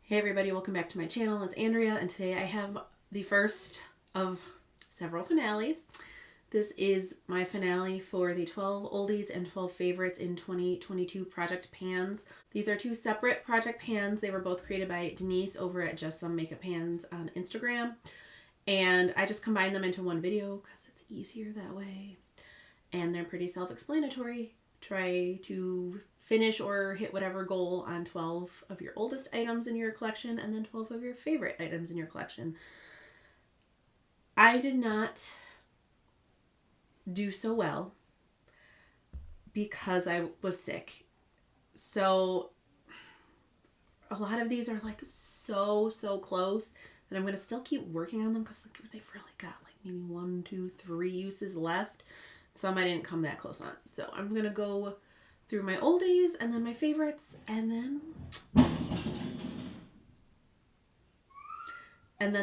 Hey everybody, welcome back to my channel. It's Andrea, and today I have the first of several finales. This is my finale for the 12 oldies and 12 favorites in 2022 project pans. These are two separate project pans. They were both created by Denise over at Just Some Makeup Pans on Instagram. And I just combined them into one video because it's easier that way. And they're pretty self-explanatory. Try to finish or hit whatever goal on 12 of your oldest items in your collection and then 12 of your favorite items in your collection. I did not do so well because I was sick. So a lot of these are like so close that I'm going to still keep working on them because like, they've really got like maybe 1, 2, 3 uses left. Some I didn't come that close on. So I'm going to go through my oldies and then my favorites and then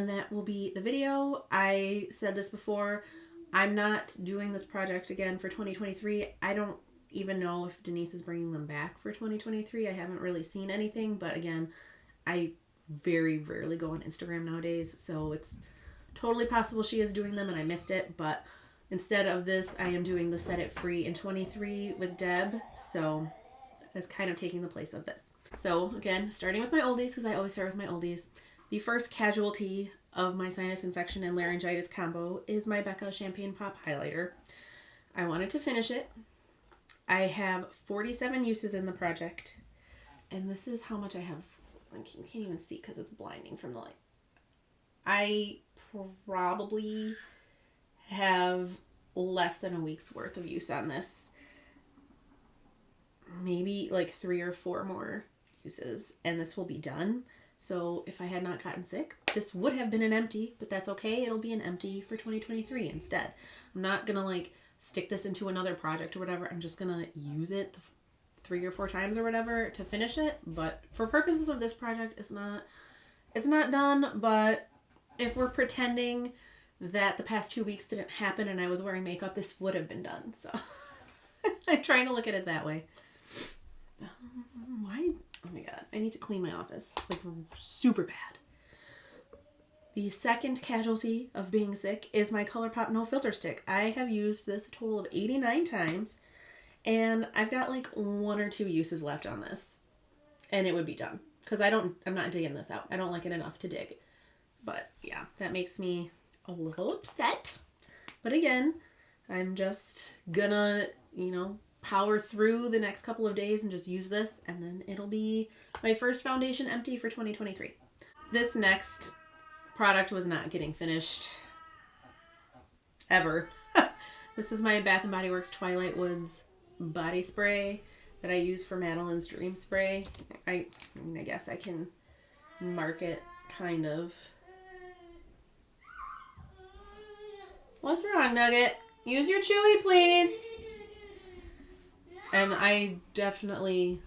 that will be the video. I said this before, I'm not doing this project again for 2023. I don't even know if Denise is bringing them back for 2023. I haven't really seen anything, but again, I very rarely go on Instagram nowadays, so it's totally possible she is doing them and I missed it, but instead of this, I am doing the Set It Free in 23 with Deb, so that's kind of taking the place of this. So again, starting with my oldies, because I always start with my oldies. The first casualty of my sinus infection and laryngitis combo is my Becca Champagne Pop Highlighter. I wanted to finish it. I have 47 uses in the project, and this is how much I have. You can't even see because it's blinding from the light. I probably have less than a week's worth of use on this. Maybe like 3 or 4 more uses and this will be done. So if I had not gotten sick, this would have been an empty, but that's okay. It'll be an empty for 2023 instead. I'm not gonna like stick this into another project or whatever. I'm just gonna use it 3 or 4 times or whatever to finish it. But for purposes of this project, it's not done. But if we're pretending that the past 2 weeks didn't happen and I was wearing makeup, this would have been done. So I'm trying to look at it that way. Why? Oh my god, I need to clean my office. Like, super bad. The second casualty of being sick is my ColourPop No Filter Stick. I have used this a total of 89 times, and I've got like 1 or 2 uses left on this, and it would be done. Because I'm not digging this out. I don't like it enough to dig. But yeah, that makes me a little upset. But again, I'm just gonna, power through the next couple of days and just use this, and then it'll be my first foundation empty for 2023. This next product was not getting finished ever. This is my Bath & Body Works Twilight Woods body spray that I use for Madeline's Dream Spray. I guess I can mark it kind of. What's wrong, Nugget? Use your chewy, please. And I definitely,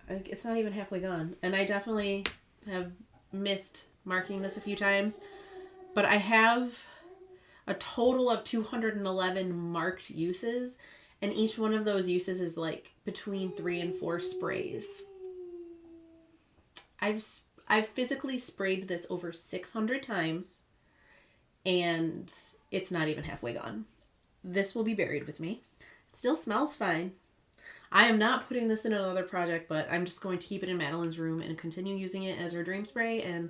it's not even halfway gone. And I definitely have missed marking this a few times. But I have a total of 211 marked uses. And each one of those uses is like between 3 and 4 sprays. I've physically sprayed this over 600 times. And it's not even halfway gone. This will be buried with me. It still smells fine. I am not putting this in another project, but I'm just going to keep it in Madeline's room and continue using it as her dream spray, and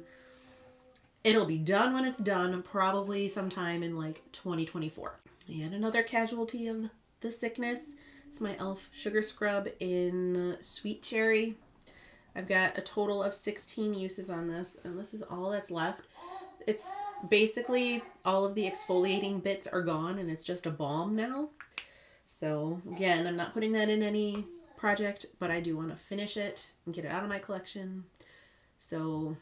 it'll be done when it's done, probably sometime in like 2024. And another casualty of the sickness is my e.l.f. Sugar Scrub in Sweet Cherry. I've got a total of 16 uses on this, and this is all that's left. It's basically all of the exfoliating bits are gone, and it's just a balm now. So again, I'm not putting that in any project, but I do want to finish it and get it out of my collection. So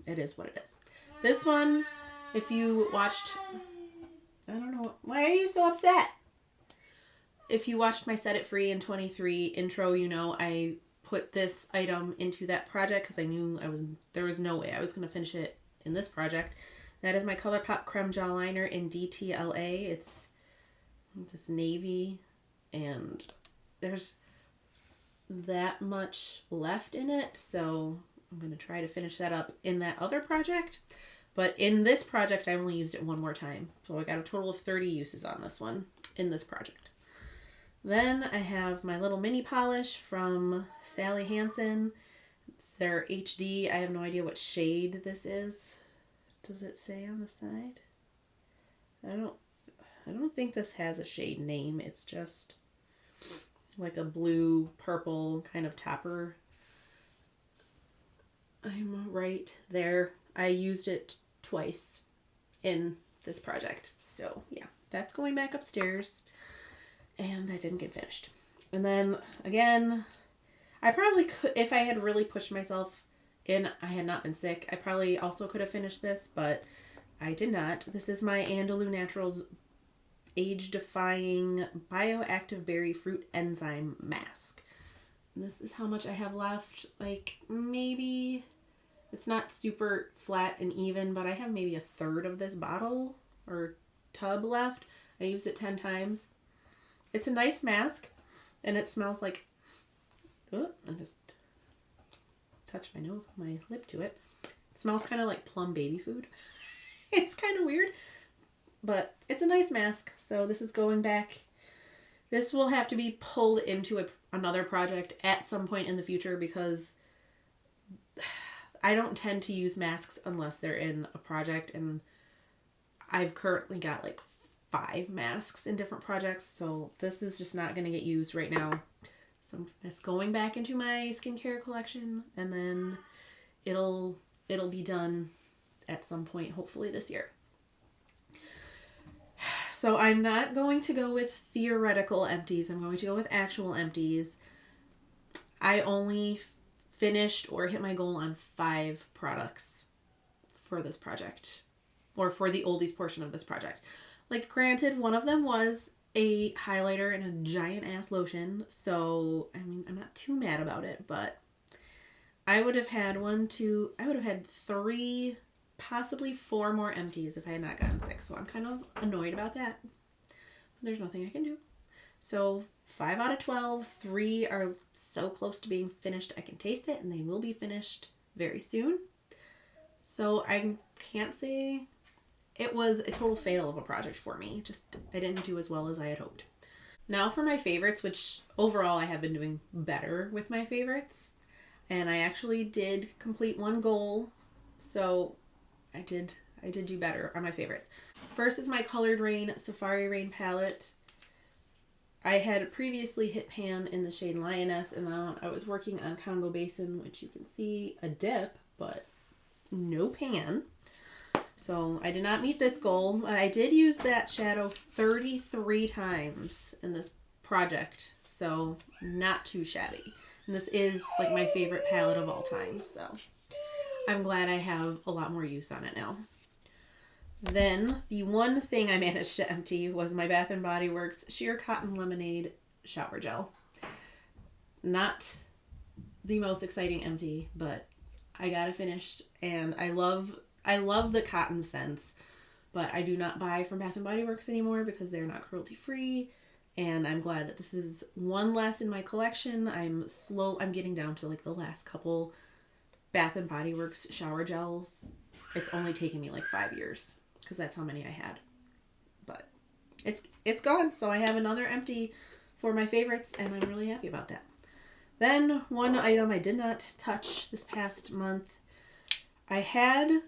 it is what it is. This one, if you watched, I don't know, why are you so upset? If you watched my Set It Free in 23 intro, I put this item into that project because I knew there was no way I was going to finish it in this project. That is my ColourPop Creme Jawliner in DTLA. It's this navy, and there's that much left in it, so I'm going to try to finish that up in that other project. But in this project, I only used it one more time. So I got a total of 30 uses on this one in this project. Then I have my little mini polish from Sally Hansen. It's their HD. I have no idea what shade this is. Does it say on the side? I don't think this has a shade name. It's just like a blue, purple kind of topper. I'm right there. I used it twice in this project. So yeah, that's going back upstairs. And that didn't get finished. And then again, I probably could, if I had really pushed myself and I had not been sick, I probably also could have finished this, but I did not. This is my Andalou Naturals Age-Defying Bioactive Berry Fruit Enzyme Mask. And this is how much I have left. Like, maybe, it's not super flat and even, but I have maybe a third of this bottle or tub left. I used it 10 times. It's a nice mask, and it smells like, oh, I just touched my lip to it. It smells kind of like plum baby food. It's kind of weird, but it's a nice mask. So this is going back. This will have to be pulled into another project at some point in the future because I don't tend to use masks unless they're in a project, and I've currently got like 5 masks in different projects, so this is just not going to get used right now. So it's going back into my skincare collection, and then it'll be done at some point, hopefully this year. So I'm not going to go with theoretical empties. I'm going to go with actual empties. I only finished or hit my goal on 5 products for this project, or for the oldies portion of this project. Like, granted, one of them was a highlighter and a giant ass lotion, so, I mean, I'm not too mad about it, but I would have had 3, possibly 4 more empties if I had not gotten sick, so I'm kind of annoyed about that. There's nothing I can do. So, 5 out of 12, 3 are so close to being finished I can taste it, and they will be finished very soon. So, I can't say it was a total fail of a project for me. Just, I didn't do as well as I had hoped. Now for my favorites, which overall I have been doing better with my favorites. And I actually did complete 1 goal. So I did do better on my favorites. First is my Colored Rain Safari Rain palette. I had previously hit pan in the shade Lioness, and now I was working on Congo Basin, which you can see a dip, but no pan. So I did not meet this goal. I did use that shadow 33 times in this project, so not too shabby. And this is like my favorite palette of all time, so I'm glad I have a lot more use on it now. Then the one thing I managed to empty was my Bath & Body Works Sheer Cotton Lemonade Shower Gel. Not the most exciting empty, but I got it finished, and I love the cotton scents, but I do not buy from Bath & Body Works anymore because they're not cruelty free, and I'm glad that this is one less in my collection. I'm getting down to like the last couple Bath & Body Works shower gels. It's only taken me like 5 years because that's how many I had, but it's gone. So I have another empty for my favorites, and I'm really happy about that. Then one item I did not touch this past month. I had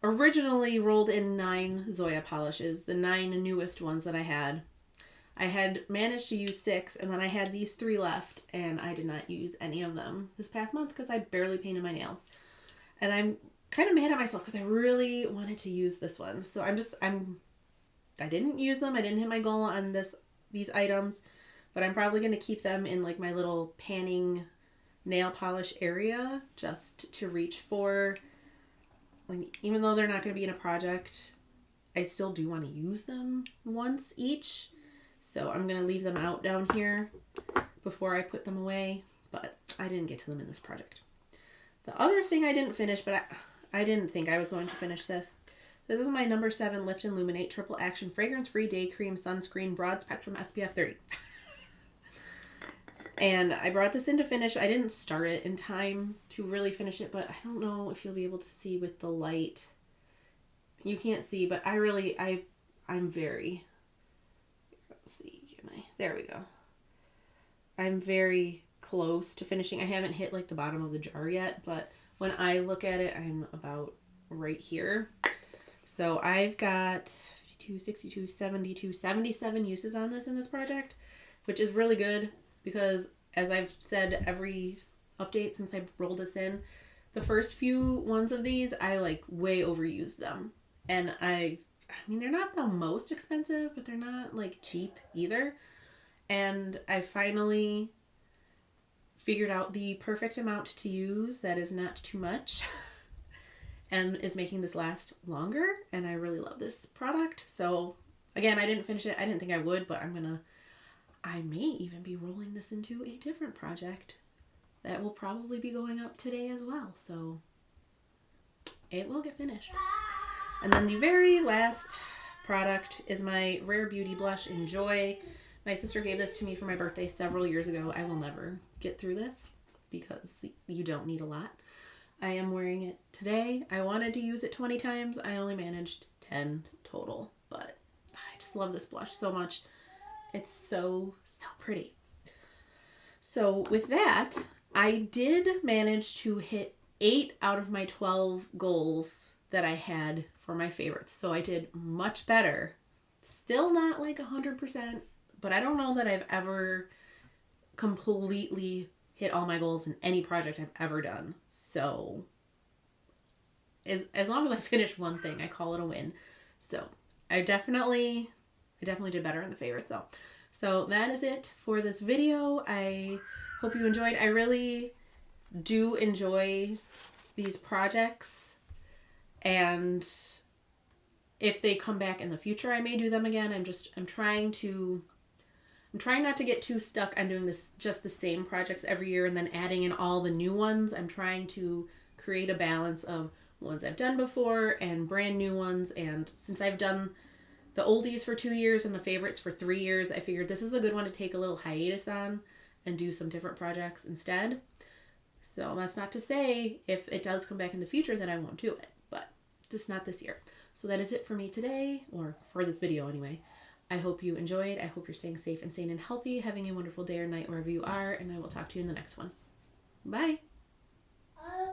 originally rolled in 9 Zoya polishes, the 9 newest ones that I had. I had managed to use 6, and then I had these 3 left, and I did not use any of them this past month because I barely painted my nails. And I'm kind of mad at myself because I really wanted to use this one. So I didn't use them. I didn't hit my goal on these items, but I'm probably going to keep them in like my little panning nail polish area just to reach for. Like, even though they're not going to be in a project, I still do want to use them once each. So I'm going to leave them out down here before I put them away, but I didn't get to them in this project. The other thing I didn't finish, but I didn't think I was going to finish this. This is my number 7 Lift and Illuminate Triple Action Fragrance Free Day Cream Sunscreen Broad Spectrum SPF 30. And I brought this in to finish. I didn't start it in time to really finish it, but I don't know if you'll be able to see with the light. You can't see, but I'm very, let's see, there we go. I'm very close to finishing. I haven't hit like the bottom of the jar yet, but when I look at it, I'm about right here. So I've got 52, 62, 72, 77 uses on this in this project, which is really good because, as I've said every update since I rolled this in, the first few ones of these, I like way overused them. And I mean, they're not the most expensive, but they're not like cheap either. And I finally figured out the perfect amount to use that is not too much and is making this last longer. And I really love this product. So again, I didn't finish it. I didn't think I would, but I may even be rolling this into a different project that will probably be going up today as well. So it will get finished. And then the very last product is my Rare Beauty Blush Enjoy. My sister gave this to me for my birthday several years ago. I will never get through this because you don't need a lot. I am wearing it today. I wanted to use it 20 times. I only managed 10 total, but I just love this blush so much. It's so, so pretty. So with that, I did manage to hit 8 out of my 12 goals that I had for my favorites. So I did much better. Still not like 100%, but I don't know that I've ever completely hit all my goals in any project I've ever done. So as long as I finish one thing, I call it a win. So I definitely did better in the favorites though. So that is it for this video. I hope you enjoyed. I really do enjoy these projects, and if they come back in the future, I may do them again. I'm trying not to get too stuck on doing just the same projects every year and then adding in all the new ones. I'm trying to create a balance of ones I've done before and brand new ones. And since I've done the oldies for 2 years and the favorites for 3 years, I figured this is a good one to take a little hiatus on and do some different projects instead. So that's not to say if it does come back in the future that I won't do it, but just not this year. So that is it for me today, or for this video anyway. I hope you enjoyed. I hope you're staying safe and sane and healthy, having a wonderful day or night wherever you are, and I will talk to you in the next one. Bye!